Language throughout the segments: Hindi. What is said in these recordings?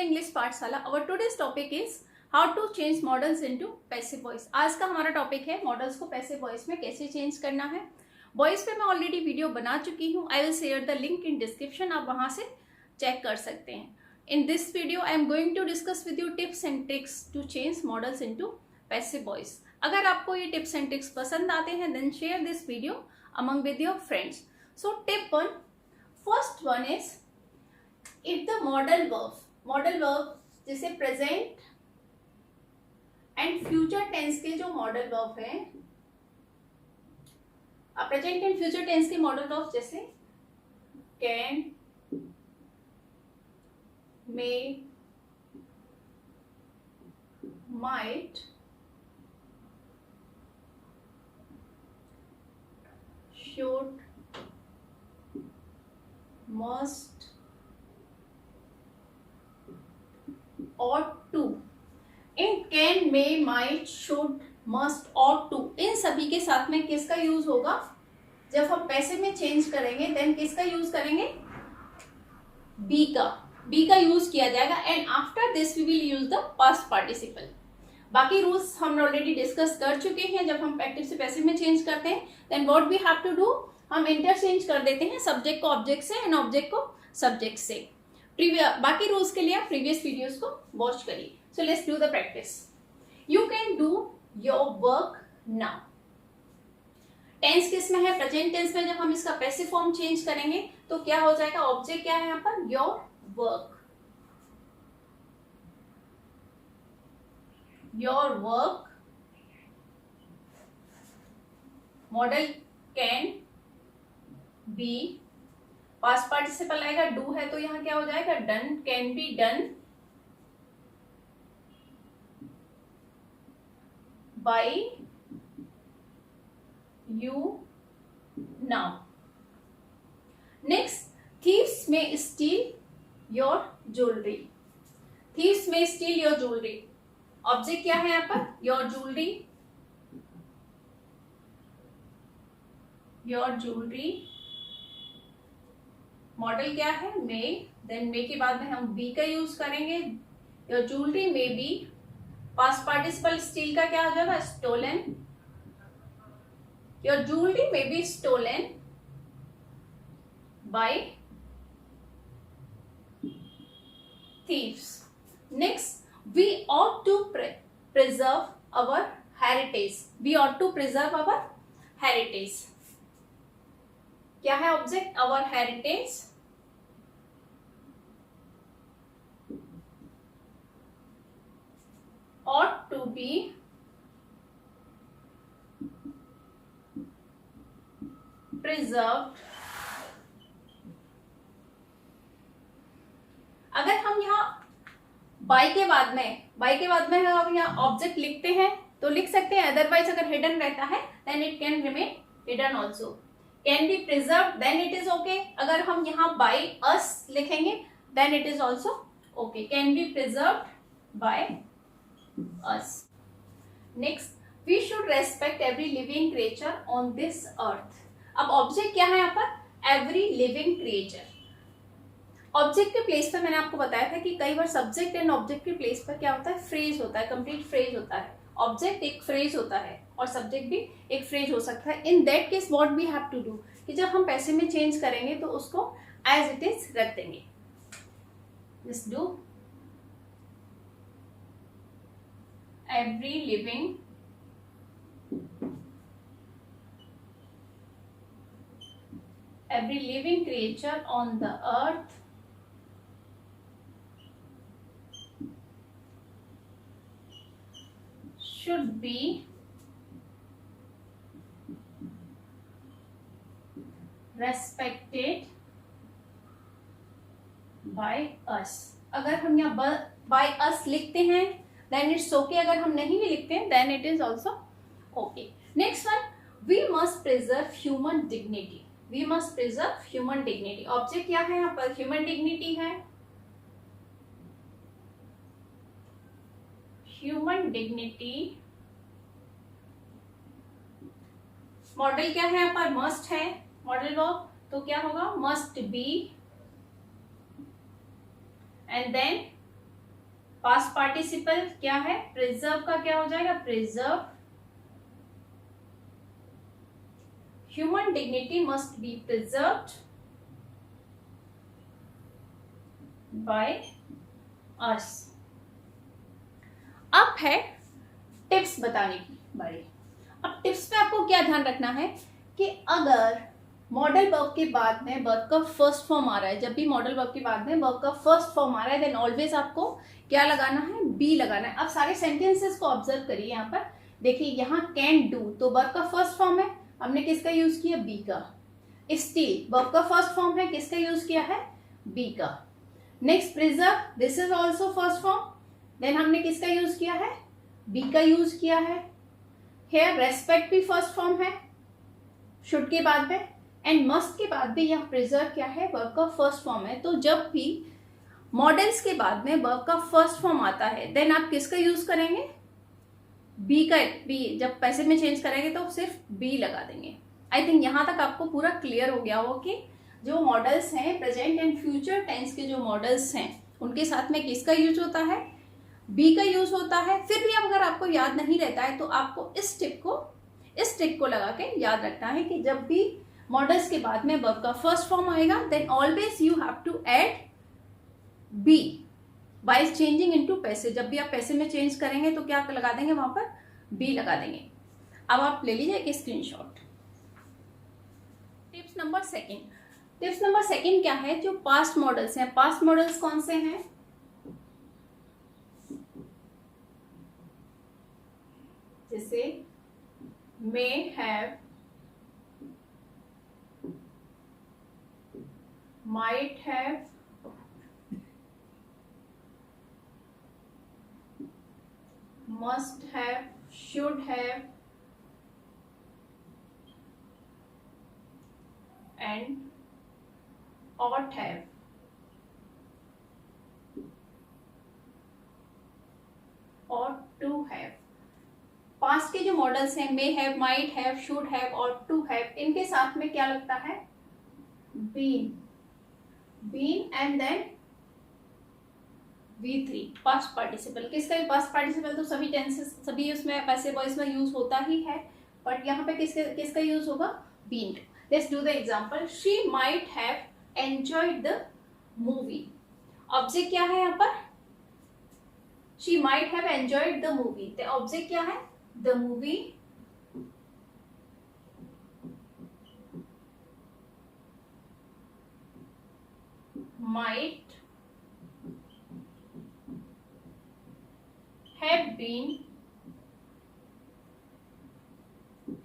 इंग्लिश पाठशाला। Our today's topic is how to change modals into passive voice. आज का हमारा टॉपिक है मॉडल्स को पैसिव वॉइस में कैसे चेंज करना है। वॉइस पे मैं ऑलरेडी वीडियो बना चुकी हूँ, I will share the link in description, आप वहां से चेक कर सकते हैं। In this video I am going to discuss with you tips and tricks to change modals into passive voice. अगर आपको ये टिप्स एंड ट्रिक्स पसंद आते हैं then share this video among with your friends. So tip one, first one is if the model verb जैसे प्रेजेंट एंड फ्यूचर टेंस के जो मॉडल वर्ब है, प्रेजेंट एंड फ्यूचर टेंस के मॉडल वर्ब जैसे can, may, might, should, must ought to, इन can, may, might, should, must ought to, इन सभी के साथ में किसका यूज होगा? जब हम पैसिव में चेंज करेंगे देन किसका यूज करेंगे? बी का यूज किया जाएगा and after this we will use the past participle. बाकी रूल्स हम ऑलरेडी डिस्कस कर चुके हैं। जब हम एक्टिव से पैसिव में चेंज करते हैं then what we have to do, हम इंटरचेंज कर देते हैं सब्जेक्ट को ऑब्जेक्ट से एंड ऑब्जेक्ट को सब्जेक्ट से। बाकी रूल्स के लिए आप प्रीवियस वीडियोस को वॉच करिए। So let's do the practice. You can do your work now. Tense किस में है? प्रेजेंट टेंस में। जब हम इसका पैसिव फॉर्म चेंज करेंगे तो क्या हो जाएगा? ऑब्जेक्ट क्या है यहाँ पर? Your work. Your work, model can be, past participle आएगा, डू है तो यहां क्या हो जाएगा? Done, can be done by you now. Next, thieves में स्टील योर ज्वेलरी। थीव्स में स्टील योर ज्वेलरी, ऑब्जेक्ट क्या है यहां पर? Your jewellery. Your jewellery, model क्या है? मे, देन मे के बाद में हम बी का यूज करेंगे। Your jewellery may be, past participle steal का क्या हो जाएगा? Stolen. Your jewellery may be stolen by thieves. Next, we ought to preserve our heritage. We ought to preserve our heritage. क्या है object? our heritage. ought to be preserved. अगर हम यहाँ बाय के बाद में हम यहाँ ऑब्जेक्ट लिखते हैं तो लिख सकते हैं, अदरवाइज अगर हिडन रहता है then it can remain hidden also. Can be preserve then it is okay. अगर हम यहाँ बाय अस लिखेंगे then it is also okay. Can be preserve by us. Next, we should respect every living creature on this earth. अब ऑब्जेक्ट क्या है यहाँ पर? Every living creature. ऑब्जेक्ट के प्लेस पर मैंने आपको बताया था कि कई बार सब्जेक्ट एंड ऑब्जेक्ट के प्लेस पर क्या होता है? फ्रेज होता है, कंप्लीट फ्रेज होता है। ऑब्जेक्ट एक फ्रेज होता है और सब्जेक्ट भी एक फ्रेज हो सकता है। In that case what we have to do, कि जब हम पैसिव में चेंज करेंगे तो उसको एज इट इज रख देंगे। Just do every living creature on the earth should be respected by us. अगर हम यहाँ by us लिखते हैं then it's okay. अगर हम नहीं भी लिखते हैं then it is also okay. Next one, we must preserve human dignity. We must preserve human dignity. Object क्या है यहाँ पर? human dignity है। ह्यूमन डिग्निटी, मॉडल क्या है यहाँ पर? मस्ट है मॉडल वर्ब, तो क्या होगा? Must be and then past participle क्या है, प्रिजर्व का क्या हो जाएगा, preserve. Human dignity must be preserved by us. अब है टिप्स बताने की बारी। अब टिप्स में आपको क्या ध्यान रखना है कि अगर मॉडल वर्ब के बाद में वर्ब का फर्स्ट फॉर्म आ रहा है, जब भी मॉडल वर्ब के बाद में वर्ब का फर्स्ट फॉर्म आ रहा है, देन ऑलवेज आपको क्या लगाना है, बी लगाना है। अब सारे सेंटेंसेस को ऑब्जर्व करिए। यहाँ पर देखिए, यहाँ कैन डू तो वर्ब का फर्स्ट फॉर्म है, हमने किसका यूज किया, बी का। स्टील वर्ब का फर्स्ट फॉर्म है, किसका यूज किया है, बी का। Next preserve, this is also first form, then हमने किसका यूज किया है, बी का यूज किया है। हेयर रेस्पेक्ट भी फर्स्ट फॉर्म है शुड के बाद में, एंड मस्ट के बाद भी यह प्रिजर्व क्या है, वर्ब का फर्स्ट फॉर्म है। तो जब भी मॉडल्स के बाद में वर्ब का फर्स्ट फॉर्म आता है, देन आप किसका यूज करेंगे, बी का। बी जब पैसे में चेंज करेंगे तो सिर्फ बी लगा देंगे। आई थिंक यहां तक आपको पूरा क्लियर हो गया हो कि जो मॉडल्स हैं, प्रेजेंट एंड फ्यूचर टेंस के जो मॉडल्स हैं, उनके साथ में किसका यूज होता है, बी का यूज होता है। फिर भी अगर आपको याद नहीं रहता है तो आपको इस ट्रिक को लगा के याद रखना है कि जब भी मॉडल्स के बाद में वर्ब का फर्स्ट फॉर्म आएगा, then always you have to add be by changing into पैसे। जब भी आप पैसे में चेंज करेंगे तो क्या लगा देंगे, वहां पर बी लगा देंगे। अब आप ले लीजिए एक स्क्रीनशॉट। टिप्स नंबर सेकंड क्या है, जो पास्ट मॉडल्स हैं, पास्ट मॉडल्स कौन से हैं, जैसे मे have, might have, must have, should have, and ought have, ought to have। Past के जो मॉडल्स हैं, may have, might have, should have, ought to have, इनके साथ में क्या लगता है, been and then V3 past participle. किसका पास्ट पार्टिसिपल तो सभी टेंसेस, सभी उसमें पैसे वॉइस में यूज होता ही है, बट यहाँ पे किसका यूज होगा, been. Let's do the example. She might have enjoyed the movie. Object क्या है यहाँ पर, she might have enjoyed the movie, तो ऑब्जेक्ट क्या है, the movie. Might have been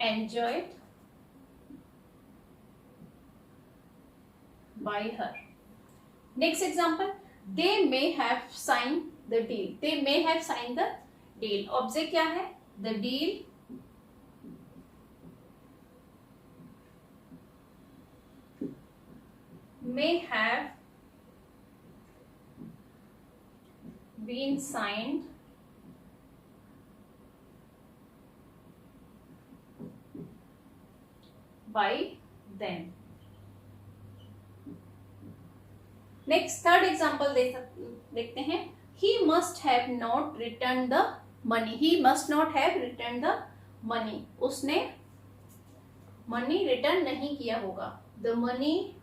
enjoyed by her। Next example, they may have signed the deal। they may have signed the deal, object क्या है, the deal। may have been signed by them। Next third example देखते हैं। he must have not returned the money। he must not have returned the money, उसने मनी रिटर्न नहीं किया होगा। the money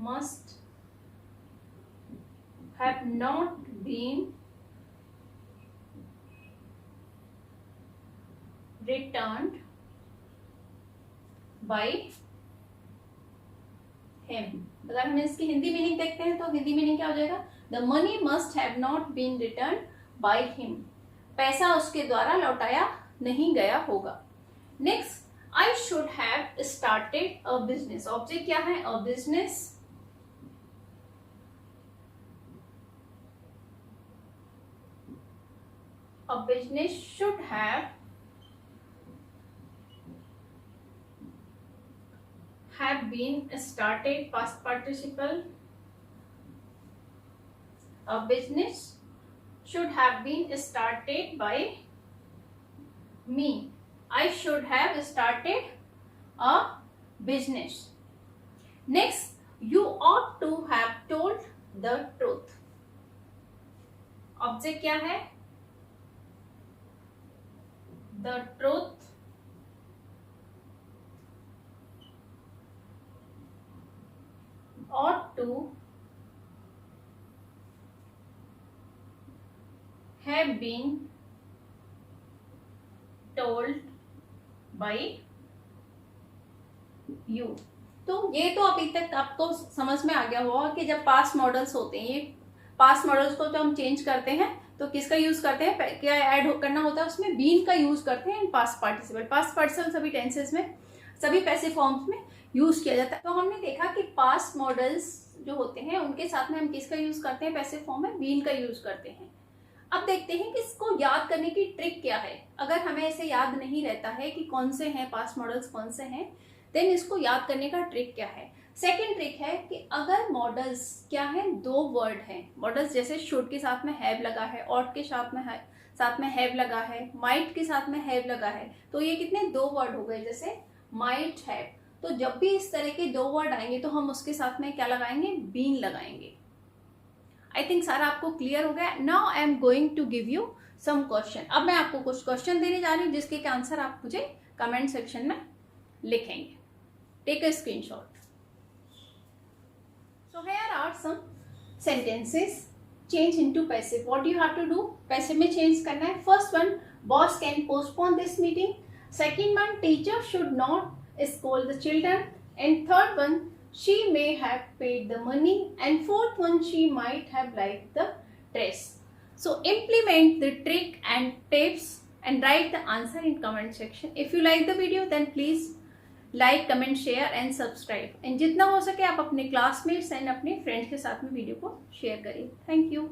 must have not been returned by him। अगर हम इसकी हिंदी मीनिंग देखते हैं तो हिंदी मीनिंग क्या हो जाएगा, the money must have not been return by him, पैसा उसके द्वारा लौटाया नहीं गया होगा। Next, I should have started a business. Object क्या है, a business. A business should have been started, past participle। A business should have been started by me। I should have started a business. Next, you ought to have told the truth. Object क्या है? The truth ought to have been told by you. तो ये तो अभी तक आपको समझ में आ गया होगा कि जब पास्ट मॉडल्स होते हैं, ये पास्ट मॉडल्स को तो हम चेंज करते हैं तो किसका यूज करते हैं, क्या ऐड करना होता है उसमें, बीन का यूज करते हैं पास्ट पार्टिसिपल। पास्ट पार्टिसिपल सभी टेंसेस में, सभी पैसिव फॉर्म्स में यूज किया जाता है। तो हमने देखा कि पास्ट मॉडल्स जो होते हैं उनके साथ में हम किसका यूज करते हैं, पैसिव फॉर्म में बीन का यूज करते हैं। अब देखते हैं कि इसको याद करने की ट्रिक क्या है। अगर हमें ऐसे याद नहीं रहता है कि कौन से हैं पास्ट मॉडल्स, कौन से हैं, देन इसको याद करने का ट्रिक क्या है। सेकेंड ट्रिक है कि अगर मॉडल्स क्या है, दो वर्ड हैं मॉडल्स, जैसे शुड के साथ में हैव लगा है, ऑट के साथ में हैव लगा है, माइट के साथ में हैव लगा है, तो ये कितने, दो वर्ड हो गए, जैसे माइट हैव। तो जब भी इस तरह के दो वर्ड आएंगे तो हम उसके साथ में क्या लगाएंगे, बीन लगाएंगे। आई थिंक सारा आपको क्लियर हो गया। Now I am going to give you some question. अब मैं आपको कुछ क्वेश्चन देने जा रही हूँ जिसके आंसर आप मुझे कमेंट सेक्शन में लिखेंगे। Take a screenshot. So here are some sentences change into passive. What do you have to do? Passive में change करना है। First one, boss can postpone this meeting. Second one, teacher should not scold the children. And third one, she may have paid the money. And fourth one, she might have liked the dress. So implement the trick and tips and write the answer in comment section. If you like the video, then please like, comment, share and subscribe. And जितना हो सके आप अपने क्लासमेट्स एंड अपने फ्रेंड्स के साथ में वीडियो को शेयर करिए। Thank you.